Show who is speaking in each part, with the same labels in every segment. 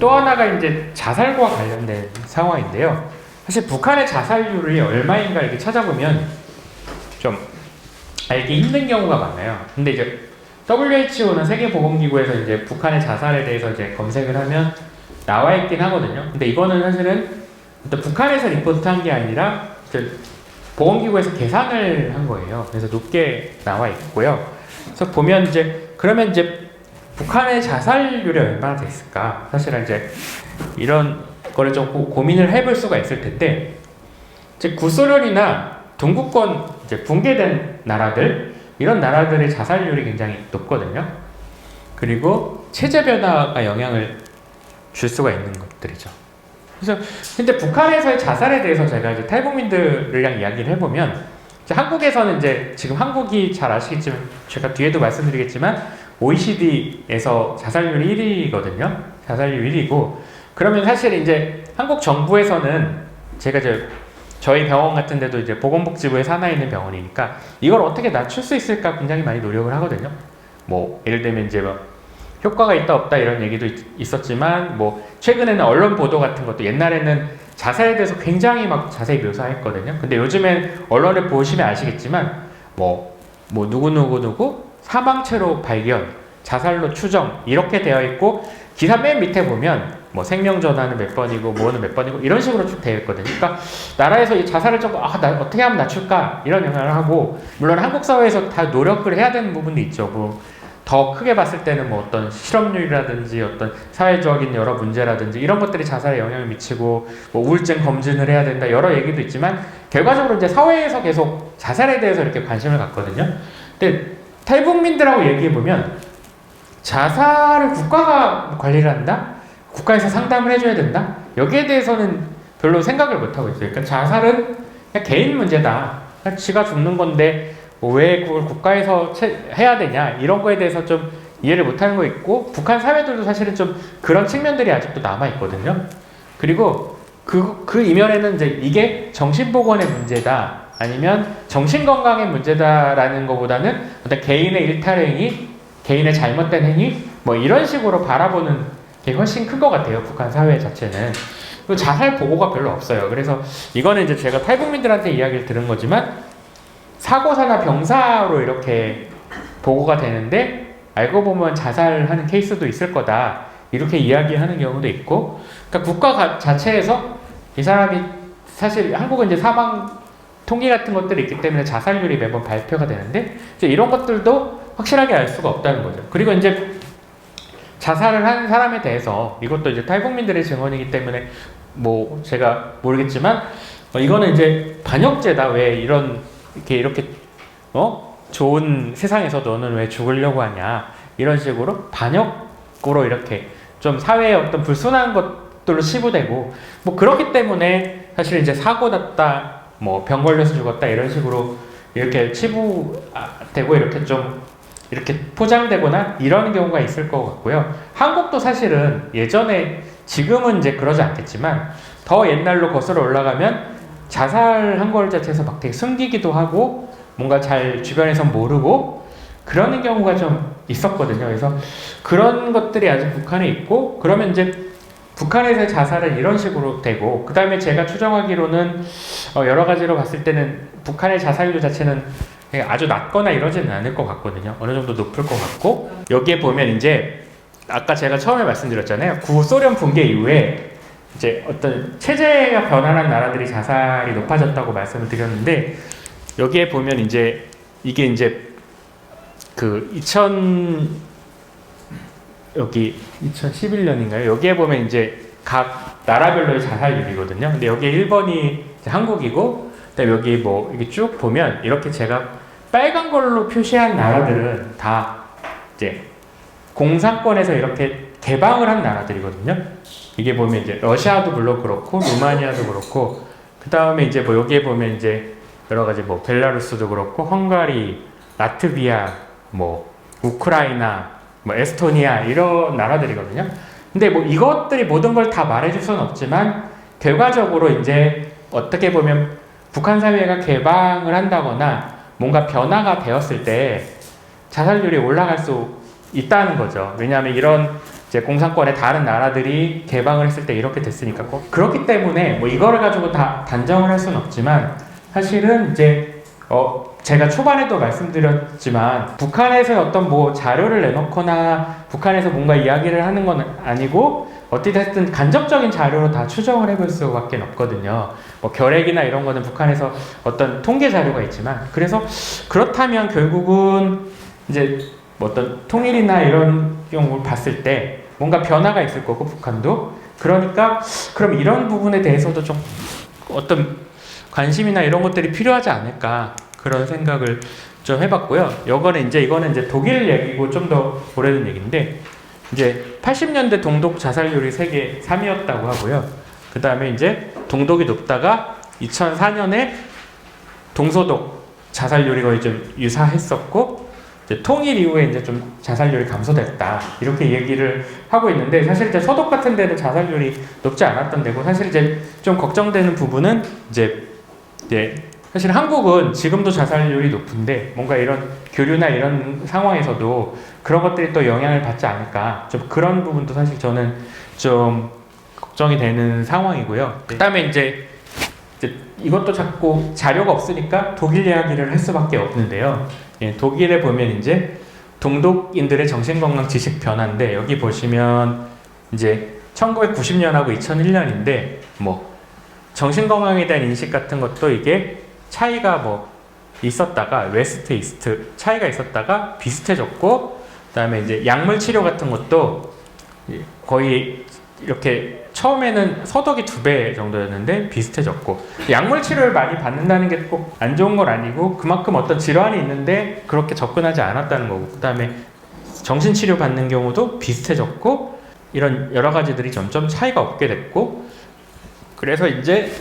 Speaker 1: 또 하나가 이제 자살과 관련된 상황인데요. 사실 북한의 자살률이 얼마인가 이렇게 찾아보면 좀 알기 힘든 경우가 많아요. 근데 이제 WHO는 세계보건기구에서 이제 북한의 자살에 대해서 이제 검색을 하면 나와 있긴 하거든요. 근데 이거는 사실은 북한에서 리포트한 게 아니라 보건기구에서 계산을 한 거예요. 그래서 높게 나와 있고요. 그래서 보면 그러면 이제 북한의 자살률이 얼마나 됐을까? 사실은 이제 이런 거를 좀 고민을 해볼 수가 있을 텐데, 이제 구소련이나 동구권 이제 붕괴된 나라들, 이런 나라들의 자살률이 굉장히 높거든요. 그리고 체제 변화가 영향을 줄 수가 있는 것들이죠. 그래서 근데 북한에서의 자살에 대해서 제가 이제 탈북민들이랑 이야기를 해보면, 이제 한국에서는 이제 지금 한국이 잘 아시겠지만 제가 뒤에도 말씀드리겠지만 OECD에서 자살률이 1위거든요. 자살률 1위고, 그러면 사실 이제 한국 정부에서는 제가 저희 병원 같은 데도 이제 보건복지부에 산하 있는 병원이니까 이걸 어떻게 낮출 수 있을까 굉장히 많이 노력을 하거든요. 뭐 예를 들면 이제 뭐 효과가 있다 없다 이런 얘기도 있었지만, 뭐 최근에는 언론 보도 같은 것도, 옛날에는 자살에 대해서 굉장히 막 자세히 묘사했거든요. 근데 요즘엔 언론을 보시면 아시겠지만 뭐 누구 사망체로 발견, 자살로 추정 이렇게 되어 있고, 기사 맨 밑에 보면 뭐 생명전환은 몇 번이고 뭐는 몇 번이고 이런 식으로 쭉 되어 있거든요. 그러니까 나라에서 이 자살을 좀 어떻게 하면 낮출까 이런 영향을 하고, 물론 한국 사회에서 다 노력을 해야 되는 부분도 있죠. 뭐 더 크게 봤을 때는 뭐 어떤 실업률이라든지 어떤 사회적인 여러 문제라든지 이런 것들이 자살에 영향을 미치고, 뭐 우울증 검진을 해야 된다 여러 얘기도 있지만, 결과적으로 이제 사회에서 계속 자살에 대해서 이렇게 관심을 갖거든요. 근데 탈북민들하고 얘기해 보면 자살을 국가가 관리를 한다? 국가에서 상담을 해줘야 된다? 여기에 대해서는 별로 생각을 못하고 있어요. 그러니까 자살은 그냥 개인 문제다. 그냥 지가 죽는 건데 왜 그걸 국가에서 해야 되냐? 이런 거에 대해서 좀 이해를 못하는 거 있고, 북한 사회들도 사실은 좀 그런 측면들이 아직도 남아있거든요. 그리고 그 이면에는 이제 이게 정신보건의 문제다, 아니면 정신건강의 문제다라는 것보다는 어떤 개인의 일탈행위, 개인의 잘못된 행위, 뭐 이런 식으로 바라보는 게 훨씬 큰 것 같아요, 북한 사회 자체는. 그리고 자살 보고가 별로 없어요. 그래서 이거는 이제 제가 탈북민들한테 이야기를 들은 거지만, 사고사나 병사로 이렇게 보고가 되는데 알고 보면 자살하는 케이스도 있을 거다, 이렇게 이야기하는 경우도 있고. 그러니까 국가 자체에서 이 사람이, 사실 한국은 이제 사망 통계 같은 것들이 있기 때문에 자살률이 매번 발표가 되는데, 이제 이런 것들도 확실하게 알 수가 없다는 거죠. 그리고 이제 자살을 한 사람에 대해서, 이것도 이제 탈북민들의 증언이기 때문에 뭐 제가 모르겠지만, 이거는 이제 반역죄다. 왜 이렇게 좋은 세상에서 너는 왜 죽으려고 하냐, 이런 식으로 반역으로 이렇게 좀 사회에 어떤 불순한 것들로 치부되고, 뭐 그렇기 때문에 사실 이제 사고 났다, 뭐 병 걸려서 죽었다 이런 식으로 이렇게 치부되고 이렇게 좀 이렇게 포장되거나 이런 경우가 있을 것 같고요. 한국도 사실은 예전에, 지금은 이제 그러지 않겠지만 더 옛날로 거슬러 올라가면 자살한 걸 자체에서 막 되게 숨기기도 하고, 뭔가 잘 주변에서 모르고 그러는 경우가 좀 있었거든요. 그래서 그런 것들이 아직 북한에 있고, 그러면 이제 북한에서의 자살은 이런 식으로 되고, 그 다음에 제가 추정하기로는 여러 가지로 봤을 때는 북한의 자살률 자체는 아주 낮거나 이러지는 않을 것 같거든요. 어느 정도 높을 것 같고, 여기에 보면 이제 아까 제가 처음에 말씀드렸잖아요. 구소련 붕괴 이후에 이제 어떤 체제가 변화한 나라들이 자살이 높아졌다고 말씀을 드렸는데, 여기에 보면 이제 이게 이제 그 2011년인가요? 여기에 보면 이제 각 나라별로의 자살률이거든요. 근데 여기에 1번이 한국이고, 그다음에 여기 뭐 이게 쭉 보면 이렇게 제가 빨간 걸로 표시한 나라들은 다 이제 공산권에서 이렇게 개방을 한 나라들이거든요. 이게 보면 이제 러시아도 물론 그렇고 루마니아도 그렇고, 그 다음에 이제 뭐 여기에 보면 이제 여러 가지 뭐 벨라루스도 그렇고, 헝가리, 라트비아, 뭐 우크라이나, 뭐 에스토니아 이런 나라들이거든요. 근데 뭐 이것들이 모든 걸 다 말해줄 수는 없지만, 결과적으로 이제 어떻게 보면 북한 사회가 개방을 한다거나 뭔가 변화가 되었을 때 자살률이 올라갈 수 있다는 거죠. 왜냐하면 이런 이제 공산권의 다른 나라들이 개방을 했을 때 이렇게 됐으니까 그렇기 때문에 뭐 이거를 가지고 다 단정을 할 수는 없지만 사실은 이제 제가 초반에도 말씀드렸지만 북한에서 어떤 뭐 자료를 내놓거나 북한에서 뭔가 이야기를 하는 건 아니고 어찌됐든 간접적인 자료로 다 추정을 해볼 수밖에 없거든요. 뭐 결핵이나 이런 거는 북한에서 어떤 통계 자료가 있지만 그래서 그렇다면 결국은 이제 뭐 어떤 통일이나 이런 경우를 봤을 때 뭔가 변화가 있을 거고 북한도 그러니까 그럼 이런 부분에 대해서도 좀 어떤 관심이나 이런 것들이 필요하지 않을까 그런 생각을 좀 해봤고요. 이거는 이제 독일 얘기고 좀 더 오래된 얘기인데 이제 80년대 동독 자살률이 세계 3위였다고 하고요. 그 다음에 이제 동독이 높다가 2004년에 동서독 자살률이 거의 좀 유사했었고 이제 통일 이후에 이제 좀 자살률이 감소됐다 이렇게 얘기를 하고 있는데 사실 이제 서독 같은 데는 자살률이 높지 않았던 데고 사실 이제 좀 걱정되는 부분은 이제 사실 한국은 지금도 자살률이 높은데 뭔가 이런 교류나 이런 상황에서도 그런 것들이 또 영향을 받지 않을까 좀 그런 부분도 사실 저는 좀 걱정이 되는 상황이고요. 그 다음에 이제 이것도 자꾸 자료가 없으니까 독일 이야기를 할 수밖에 없는데요. 독일에 보면 이제 동독인들의 정신건강 지식 변화인데 여기 보시면 이제 1990년하고 2001년인데 뭐 정신건강에 대한 인식 같은 것도 이게 차이가 뭐 있었다가 웨스트 이스트 차이가 있었다가 비슷해졌고 그다음에 이제 약물 치료 같은 것도 거의 이렇게 처음에는 서독이 2배 정도였는데 비슷해졌고 약물 치료를 많이 받는다는 게 꼭 안 좋은 건 아니고 그만큼 어떤 질환이 있는데 그렇게 접근하지 않았다는 거고 그다음에 정신치료 받는 경우도 비슷해졌고 이런 여러 가지들이 점점 차이가 없게 됐고 그래서 이제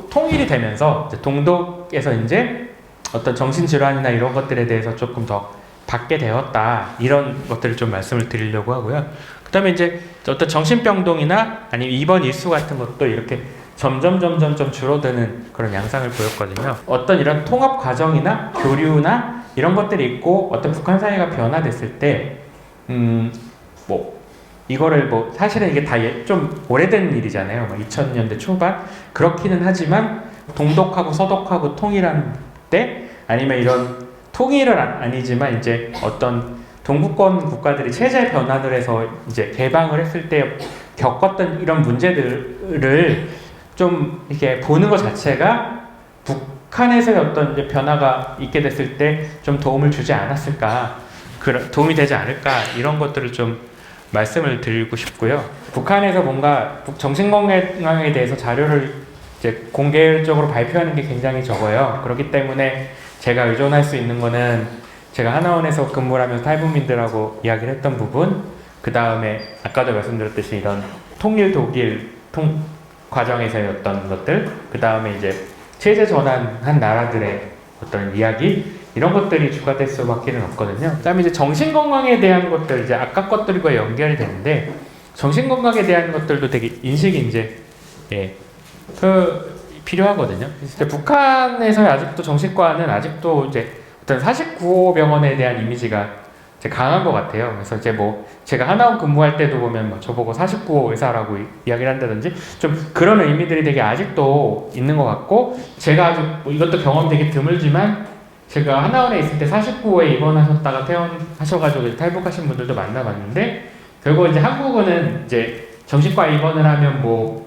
Speaker 1: 통일이 되면서 이제 동독에서 이제 어떤 정신질환이나 이런 것들에 대해서 조금 더 받게 되었다 이런 것들을 좀 말씀을 드리려고 하고요. 그 다음에 이제 어떤 정신병동이나 아니면 입원 일수 같은 것도 이렇게 점점 좀 줄어드는 그런 양상을 보였거든요. 어떤 이런 통합 과정이나 교류나 이런 것들이 있고 어떤 북한 사회가 변화됐을 때 뭐 이거를 뭐 사실은 이게 다 좀 오래된 일이잖아요. 2000년대 초반 그렇기는 하지만 동독하고 서독하고 통일한 때 아니면 이런 통일은 아니지만 이제 어떤 동구권 국가들이 체제 변화를 해서 이제 개방을 했을 때 겪었던 이런 문제들을 좀 이렇게 보는 것 자체가 북한에서의 어떤 이제 변화가 있게 됐을 때 좀 도움을 주지 않았을까, 도움이 되지 않을까 이런 것들을 좀 말씀을 드리고 싶고요. 북한에서 뭔가 정신건강에 대해서 자료를 이제 공개적으로 발표하는 게 굉장히 적어요. 그렇기 때문에 제가 의존할 수 있는 거는 제가 하나원에서 근무를 하면서 탈북민들하고 이야기를 했던 부분, 그 다음에 아까도 말씀드렸듯이 이런 통일 독일 과정에서의 어떤 것들, 그 다음에 이제 체제 전환한 나라들의 어떤 이야기, 이런 것들이 주가 될 수밖에 없거든요. 그 다음에 이제 정신건강에 대한 것들, 이제 아까 것들과 연결이 되는데, 정신건강에 대한 것들도 되게 인식이 이제, 필요하거든요. 북한에서 아직도 정신과는 아직도 이제 어떤 49호 병원에 대한 이미지가 이제 강한 것 같아요. 그래서 이제 뭐 제가 하나원 근무할 때도 보면 뭐 저보고 49호 의사라고 이야기를 한다든지 좀 그런 의미들이 되게 아직도 있는 것 같고, 제가 아주 뭐 이것도 경험 되게 드물지만 제가 하나원에 있을 때 49호에 입원하셨다가 퇴원하셔가지고 탈북하신 분들도 만나봤는데, 결국 이제 한국은 이제 정신과 입원을 하면 뭐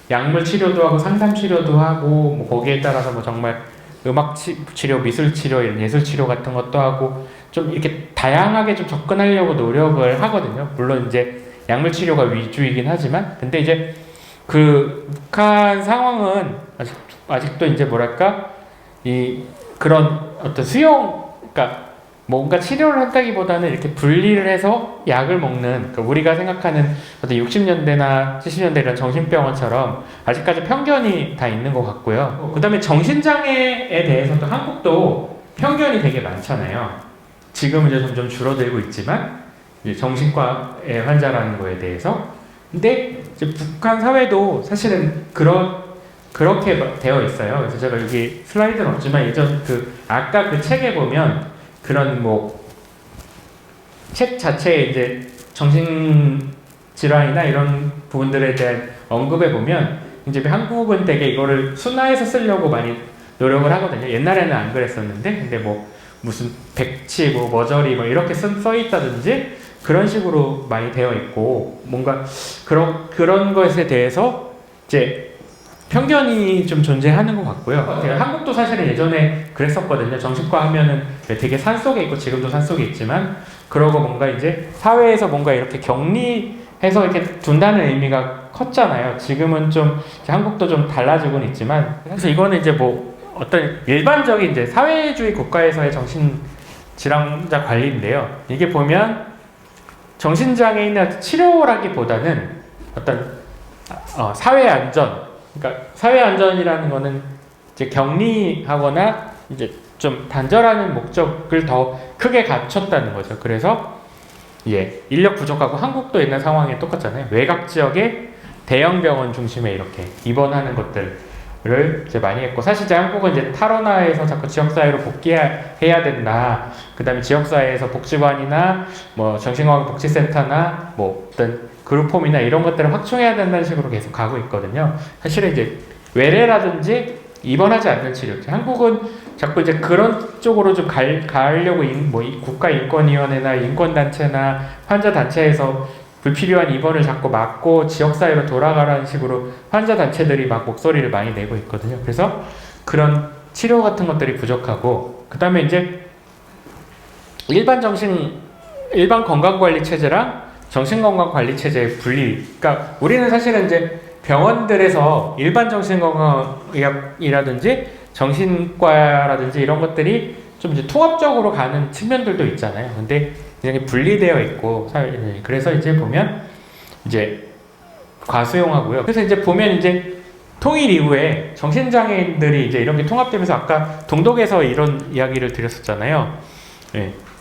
Speaker 1: 약물 치료도 하고 상담 치료도 하고 뭐 거기에 따라서 뭐 정말 음악 치료, 미술 치료, 이런 예술 치료 같은 것도 하고 좀 이렇게 다양하게 좀 접근하려고 노력을 하거든요. 물론 이제 약물 치료가 위주이긴 하지만, 근데 이제 그 북한 상황은 아직도 이제 뭐랄까 그런 어떤 그러니까 뭔가 치료를 한다기보다는 이렇게 분리를 해서 약을 먹는, 그러니까 우리가 생각하는 어떤 60년대나 70년대 이런 정신병원처럼 아직까지 편견이 다 있는 것 같고요. 그 다음에 정신장애에 대해서도 한국도 편견이 되게 많잖아요. 지금은 이제 점점 줄어들고 있지만, 이제 정신과의 환자라는 거에 대해서. 근데 이제 북한 사회도 사실은 그렇게 되어 있어요. 그래서 제가 여기 슬라이드는 없지만 예전 아까 그 책에 보면 그런 뭐 책 자체에 이제 정신 질환이나 이런 부분들에 대한 언급해 보면 이제 한국은 되게 이거를 순화해서 쓰려고 많이 노력을 하거든요. 옛날에는 안 그랬었는데, 근데 뭐 무슨 백치, 뭐 머저리 뭐 이렇게 써 있다든지 그런 식으로 많이 되어 있고, 뭔가 그런 것에 대해서 이제 편견이 좀 존재하는 것 같고요. 한국도 사실은 예전에 그랬었거든요. 정신과 하면은 되게 산속에 있고, 지금도 산속에 있지만, 그러고 뭔가 이제 사회에서 뭔가 이렇게 격리해서 이렇게 둔다는 의미가 컸잖아요. 지금은 좀 한국도 좀 달라지고는 있지만, 그래서 이거는 이제 뭐 어떤 일반적인 이제 사회주의 국가에서의 정신질환자 관리인데요. 이게 보면 정신장애인의 치료라기보다는 어떤 사회 안전, 그러니까 사회 안전이라는 거는 이제 격리하거나 이제 좀 단절하는 목적을 더 크게 갖췄다는 거죠. 그래서 인력 부족하고, 한국도 옛날 상황에 똑같잖아요. 외곽 지역에 대형 병원 중심에 이렇게 입원하는 것들을 이제 많이 했고, 사실 이제 한국은 이제 탈원화해서 자꾸 지역사회로 복귀해야 된다. 그 다음에 지역사회에서 복지관이나 뭐 정신건강 복지센터나 뭐 어떤 그룹홈이나 이런 것들을 확충해야 된다는 식으로 계속 가고 있거든요. 사실은 이제 외래라든지 입원하지 않는 치료. 한국은 자꾸 이제 그런 쪽으로 좀 가려고 뭐 국가인권위원회나 인권단체나 환자단체에서 불필요한 입원을 자꾸 막고 지역사회로 돌아가라는 식으로 환자단체들이 막 목소리를 많이 내고 있거든요. 그래서 그런 치료 같은 것들이 부족하고, 그 다음에 이제 일반 건강관리체제랑 정신건강관리체제의 분리. 그러니까 우리는 사실은 이제 병원들에서 일반 정신건강의학이라든지 정신과라든지 이런 것들이 좀 이제 통합적으로 가는 측면들도 있잖아요. 근데 굉장히 분리되어 있고, 그래서 이제 보면 이제 과수용하고요. 그래서 이제 보면 이제 통일 이후에 정신장애인들이 이제 이런 게 통합되면서, 아까 동독에서 이런 이야기를 드렸었잖아요.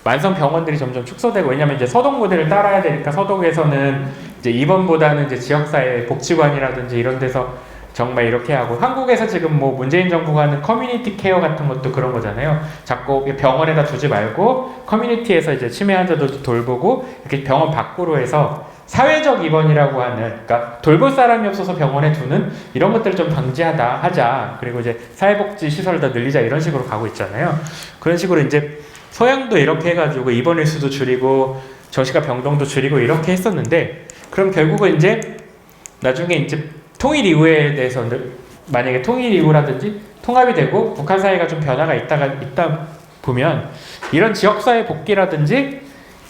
Speaker 1: 만성 병원들이 점점 축소되고, 왜냐면 이제 서독 모델을 따라야 되니까 서독에서는 이제 입원보다는 이제 지역사회 복지관이라든지 이런 데서 정말 이렇게 하고, 한국에서 지금 뭐 문재인 정부가 하는 커뮤니티 케어 같은 것도 그런 거잖아요. 자꾸 병원에다 두지 말고 커뮤니티에서 이제 치매 환자들도 돌보고, 이렇게 병원 밖으로 해서 사회적 입원이라고 하는, 그러니까 돌볼 사람이 없어서 병원에 두는 이런 것들을 좀 하자. 그리고 이제 사회복지 시설을 더 늘리자, 이런 식으로 가고 있잖아요. 그런 식으로 이제 서양도 이렇게 해가지고 입원 일수도 줄이고 정신과 병동도 줄이고 이렇게 했었는데, 그럼 결국은 이제 나중에 이제 통일 이후에 대해서는, 만약에 통일 이후라든지 통합이 되고 북한 사회가 좀 변화가 있다 보면 이런 지역사회 복귀라든지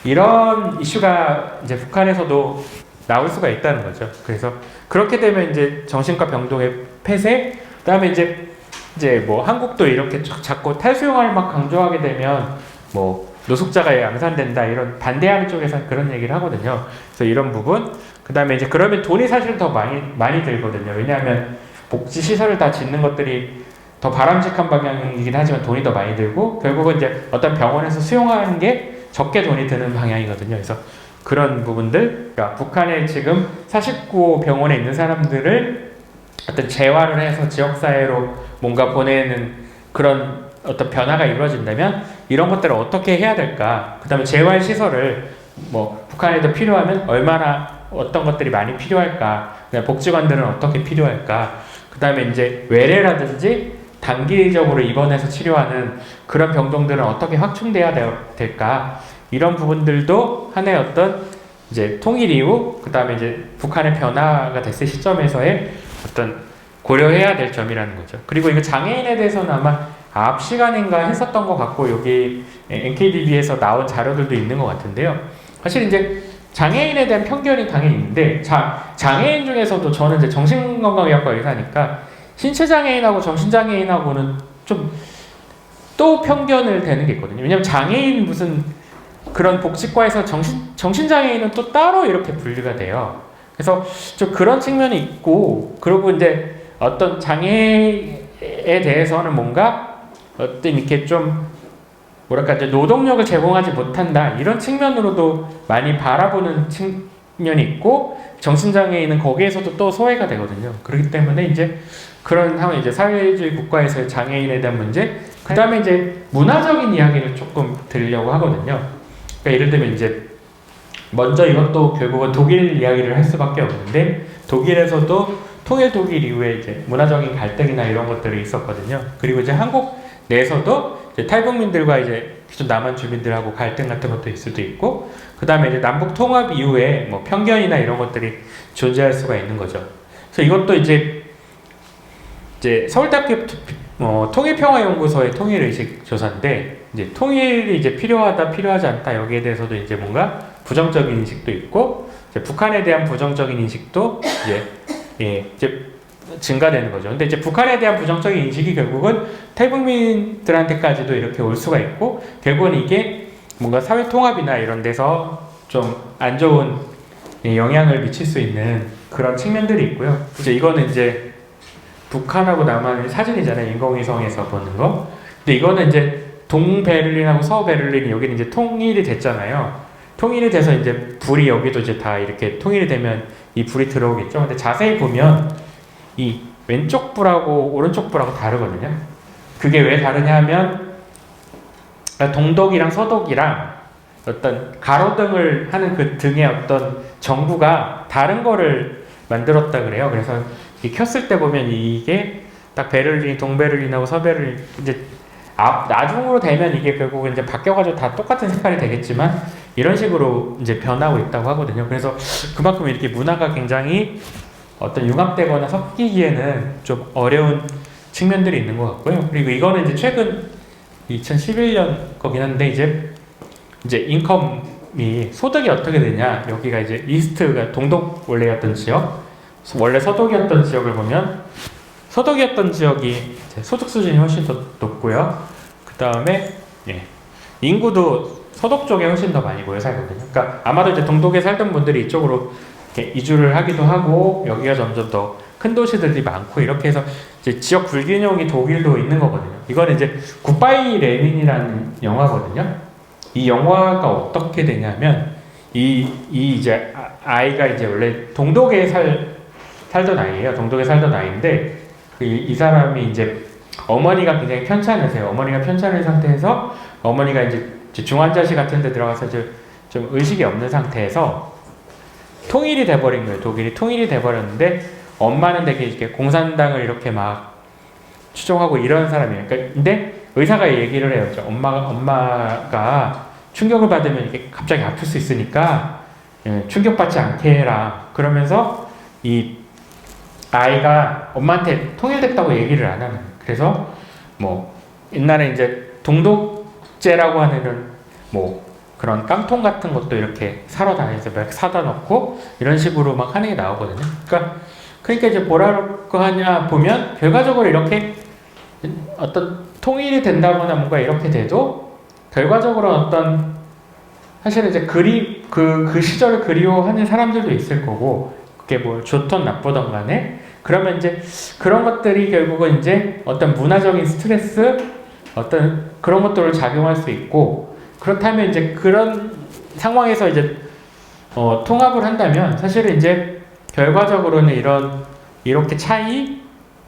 Speaker 1: 이런 이슈가 이제 북한에서도 나올 수가 있다는 거죠. 그래서 그렇게 되면 이제 정신과 병동의 폐쇄, 그다음에 이제 뭐 한국도 이렇게 자꾸 탈수용을 막 강조하게 되면 뭐 노숙자가 양산된다, 이런 반대하는 쪽에서 그런 얘기를 하거든요. 그래서 이런 부분, 그 다음에 이제 그러면 돈이 사실 더 많이 들거든요. 왜냐하면 복지 시설을 다 짓는 것들이 더 바람직한 방향이긴 하지만 돈이 더 많이 들고, 결국은 이제 어떤 병원에서 수용하는 게 적게 돈이 드는 방향이거든요. 그래서 그런 부분들, 그러니까 북한에 지금 49 병원에 있는 사람들을 어떤 재활을 해서 지역사회로 뭔가 보내는 그런 어떤 변화가 이루어진다면 이런 것들을 어떻게 해야 될까? 그 다음에 재활시설을 뭐 북한에도 필요하면 얼마나 어떤 것들이 많이 필요할까? 복지관들은 어떻게 필요할까? 그 다음에 이제 외래라든지 단기적으로 입원해서 치료하는 그런 병동들은 어떻게 확충돼야 될까? 이런 부분들도 하나의 어떤 이제 통일 이후, 그 다음에 이제 북한의 변화가 됐을 시점에서의 어떤 고려해야 될 점이라는 거죠. 그리고 이거 장애인에 대해서는 아마 앞 시간인가 했었던 것 같고, 여기 NKDB에서 나온 자료들도 있는 것 같은데요. 사실 이제 장애인에 대한 편견이 당연히 있는데, 장애인 중에서도 저는 이제 정신건강의학과 의사니까 신체장애인하고 정신장애인하고는 좀 또 편견을 대는 게 있거든요. 왜냐면 장애인 무슨 그런 복지과에서 정신장애인은 또 따로 이렇게 분리가 돼요. 그래서 좀 그런 측면이 있고, 그리고 이제 어떤 장애에 대해서는 뭔가 어떤 이렇게 좀 뭐랄까 이제 노동력을 제공하지 못한다, 이런 측면으로도 많이 바라보는 측면이 있고, 정신장애인은 거기에서도 또 소외가 되거든요. 그렇기 때문에 이제 그런 상황, 이제 사회주의 국가에서의 장애인에 대한 문제, 그 다음에 이제 문화적인 이야기를 조금 드리려고 하거든요. 그러니까 예를 들면 이제 먼저 이것도 결국은 독일 이야기를 할 수밖에 없는데 독일에서도 통일 독일 이후에 이제 문화적인 갈등이나 이런 것들이 있었거든요. 그리고 이제 한국 내에서도 이제 탈북민들과 이제 기존 남한 주민들하고 갈등 같은 것도 있을 수도 있고, 그 다음에 이제 남북 통합 이후에 뭐 편견이나 이런 것들이 존재할 수가 있는 거죠. 그래서 이것도 이제 서울대학교 통일평화연구소의 통일의식 조사인데, 이제 통일이 이제 필요하다, 필요하지 않다, 여기에 대해서도 이제 뭔가 부정적인 인식도 있고, 이제 북한에 대한 부정적인 인식도 이제 증가되는 거죠. 근데 이제 북한에 대한 부정적인 인식이 결국은 탈북민들한테까지도 이렇게 올 수가 있고, 결국은 이게 뭔가 사회 통합이나 이런 데서 좀 안 좋은 영향을 미칠 수 있는 그런 측면들이 있고요. 이제 이거는 이제 북한하고 남한의 사진이잖아요. 인공위성에서 보는 거. 근데 이거는 이제 동베를린하고 서베를린이 여기는 이제 통일이 됐잖아요. 통일이 돼서 이제 불이 여기도 이제 다 이렇게 통일이 되면 이 불이 들어오겠죠. 근데 자세히 보면 이 왼쪽 불하고 오른쪽 불하고 다르거든요. 그게 왜 다르냐 하면 동독이랑 서독이랑 어떤 가로등을 하는 그 등의 어떤 전구가 다른 거를 만들었다 그래요. 그래서 이 켰을 때 보면 이게 딱 베를린, 동베를린하고 서베를린 이제 나중으로 되면 이게 결국은 이제 바뀌어가지고 다 똑같은 색깔이 되겠지만 이런 식으로 이제 변하고 있다고 하거든요. 그래서 그만큼 이렇게 문화가 굉장히 어떤 융합되거나 섞이기에는 좀 어려운 측면들이 있는 것 같고요. 그리고 이거는 이제 최근 2011년 거긴 한데 이제 인컴이 소득이 어떻게 되냐, 여기가 이제 이스트가 동독 원래였던 지역, 원래 서독이었던 지역을 보면 서독이었던 지역이 소득 수준이 훨씬 더 높고요. 그 다음에 인구도 서독 쪽에 훨씬 더 많이 모여 살거든요. 그러니까 아마도 이제 동독에 살던 분들이 이쪽으로 이렇게 이주를 하기도 하고, 여기가 점점 더 큰 도시들이 많고, 이렇게 해서 이제 지역 불균형이 독일도 있는 거거든요. 이거는 이제 굿바이 레닌이라는 영화거든요. 이 영화가 어떻게 되냐면 이 이제 아이가 이제 원래 동독에 살던 아이예요. 동독에 살던 아이인데 이 사람이 이제 어머니가 굉장히 편찮으세요. 어머니가 편찮은 상태에서 어머니가 이제 중환자실 같은 데 들어가서 좀 의식이 없는 상태에서 통일이 돼버린 거예요. 독일이 통일이 돼버렸는데 엄마는 되게 이렇게 공산당을 이렇게 막 추종하고 이런 사람이에요. 그러니까 근데 의사가 얘기를 해요. 엄마가 충격을 받으면 이렇게 갑자기 아플 수 있으니까 충격받지 않게 해라. 그러면서 이 아이가 엄마한테 통일됐다고 얘기를 안 하는 거예요. 그래서 뭐 옛날에 이제 동독제라고 하는 뭐 그런 깡통 같은 것도 이렇게 사러 다니면서 막 사다 놓고 이런 식으로 막 하는 게 나오거든요. 그러니까 이제 뭐라고 하냐 보면 결과적으로 이렇게 어떤 통일이 된다거나 뭔가 이렇게 돼도 결과적으로 어떤 사실은 이제 그 시절을 그리워하는 사람들도 있을 거고, 그게 뭐 좋던 나쁘던 간에 그러면 이제 그런 것들이 결국은 이제 어떤 문화적인 스트레스, 어떤 그런 것들을 작용할 수 있고, 그렇다면 이제 그런 상황에서 이제 통합을 한다면 사실은 이제 결과적으로는 이렇게 차이,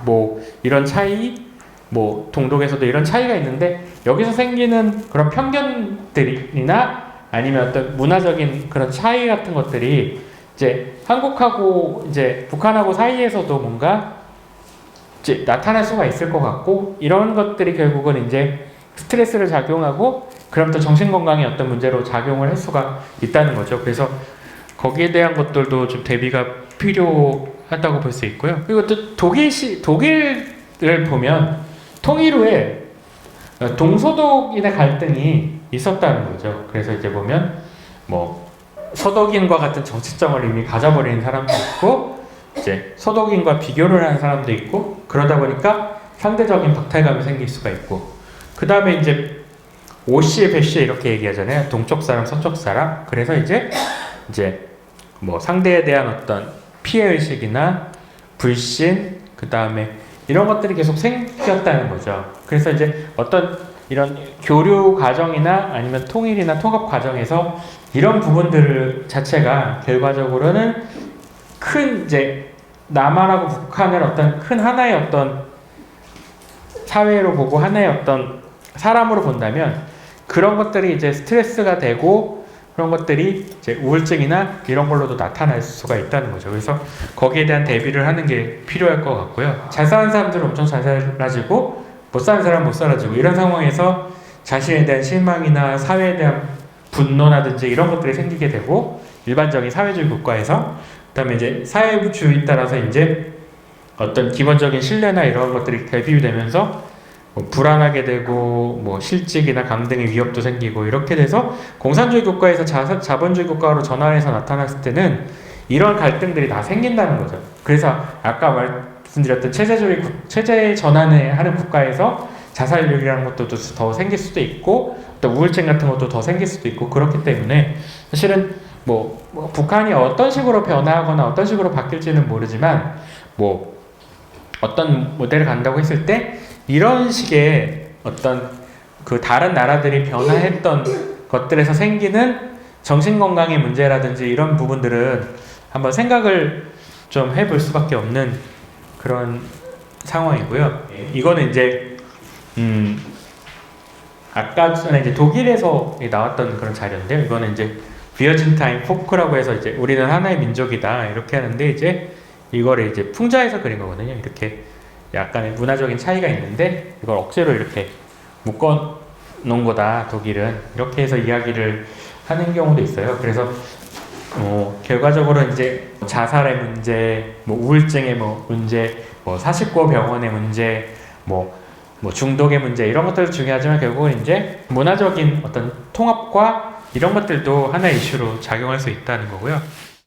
Speaker 1: 뭐 이런 차이, 뭐 동독에서도 이런 차이가 있는데 여기서 생기는 그런 편견들이나 아니면 어떤 문화적인 그런 차이 같은 것들이 이제 한국하고 이제 북한하고 사이에서도 뭔가 이제 나타날 수가 있을 것 같고, 이런 것들이 결국은 이제 스트레스를 작용하고 그럼 또 정신건강에 어떤 문제로 작용을 할 수가 있다는 거죠. 그래서 거기에 대한 것들도 좀 대비가 필요하다고 볼 수 있고요. 그리고 또 독일을 보면 통일 후에 동서독인의 갈등이 있었다는 거죠. 그래서 이제 보면 뭐 서독인과 같은 정체성을 이미 가져버리는 사람도 있고, 이제 서독인과 비교를 하는 사람도 있고, 그러다 보니까 상대적인 박탈감이 생길 수가 있고, 그 다음에 이제 오씨, 배씨 이렇게 얘기하잖아요. 동쪽 사람, 서쪽 사람. 그래서 이제 뭐 상대에 대한 어떤 피해 의식이나 불신, 그 다음에 이런 것들이 계속 생겼다는 거죠. 그래서 이제 어떤 이런 교류 과정이나 아니면 통일이나 통합 과정에서 이런 부분들 자체가 결과적으로는 큰 이제 남한하고 북한을 어떤 큰 하나의 어떤 사회로 보고 하나의 어떤 사람으로 본다면 그런 것들이 이제 스트레스가 되고, 그런 것들이 이제 우울증이나 이런 걸로도 나타날 수가 있다는 거죠. 그래서 거기에 대한 대비를 하는 게 필요할 것 같고요. 잘 사는 사람들은 엄청 잘 살아지고 못 사는 사람은 못 살아지고 이런 상황에서 자신에 대한 실망이나 사회에 대한 분노라든지 이런 것들이 생기게 되고 일반적인 사회주의 국가에서 그다음에 이제 사회주의에 따라서 이제 어떤 기본적인 신뢰나 이런 것들이 대비되면서 뭐 불안하게 되고 뭐 실직이나 강 등의 위협도 생기고 이렇게 돼서 공산주의 국가에서 자본주의 국가로 전환해서 나타났을 때는 이런 갈등들이 다 생긴다는 거죠. 그래서 아까 말씀드렸던 체제 전환을 하는 국가에서 자살률이라는 것도 더 생길 수도 있고 또 우울증 같은 것도 더 생길 수도 있고 그렇기 때문에 사실은 뭐 북한이 어떤 식으로 변화하거나 어떤 식으로 바뀔지는 모르지만 뭐 어떤 모델을 간다고 했을 때 이런 식의 어떤 그 다른 나라들이 변화했던 것들에서 생기는 정신건강의 문제라든지 이런 부분들은 한번 생각을 좀 해볼 수밖에 없는 그런 상황이고요. 이거는 이제 아까 전에 이제 독일에서 나왔던 그런 자료인데요. 이거는 이제 비어진타인 포크라고 해서 이제 우리는 하나의 민족이다 이렇게 하는데 이제 이거를 이제 풍자해서 그린 거거든요. 이렇게 약간의 문화적인 차이가 있는데 이걸 억지로 이렇게 묶어 놓은 거다 독일은 이렇게 해서 이야기를 하는 경우도 있어요. 그래서 결과적으로 이제 자살의 문제, 뭐 우울증의 문제, 뭐 사십고 병원의 문제, 뭐 중독의 문제 이런 것들도 중요하지만 결국은 이제 문화적인 어떤 통합과 이런 것들도 하나의 이슈로 작용할 수 있다는 거고요.